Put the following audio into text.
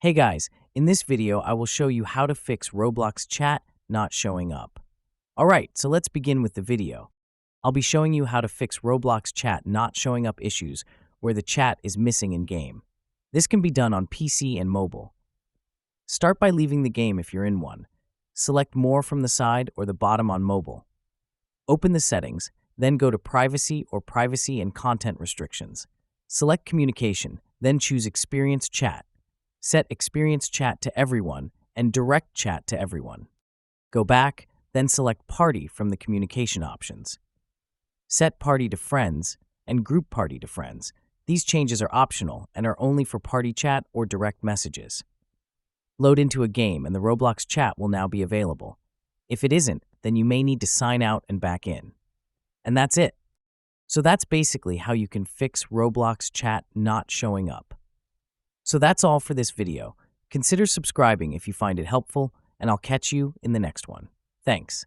Hey guys, in this video I will show you how to fix Roblox chat not showing up. Alright, so let's begin with the video. I'll be showing you how to fix Roblox chat not showing up issues where the chat is missing in game. This can be done on PC and mobile. Start by leaving the game if you're in one. Select More from the side or the bottom on mobile. Open the settings, then go to Privacy or Privacy and Content Restrictions. Select Communication, then choose Experience Chat. Set Experience Chat to everyone and Direct Chat to everyone. Go back, then select Party from the communication options. Set Party to Friends and Group Party to Friends. These changes are optional and are only for party chat or direct messages. Load into a game and the Roblox chat will now be available. If it isn't, then you may need to sign out and back in. And that's it. So that's basically how you can fix Roblox chat not showing up. So that's all for this video. Consider subscribing if you find it helpful, and I'll catch you in the next one. Thanks.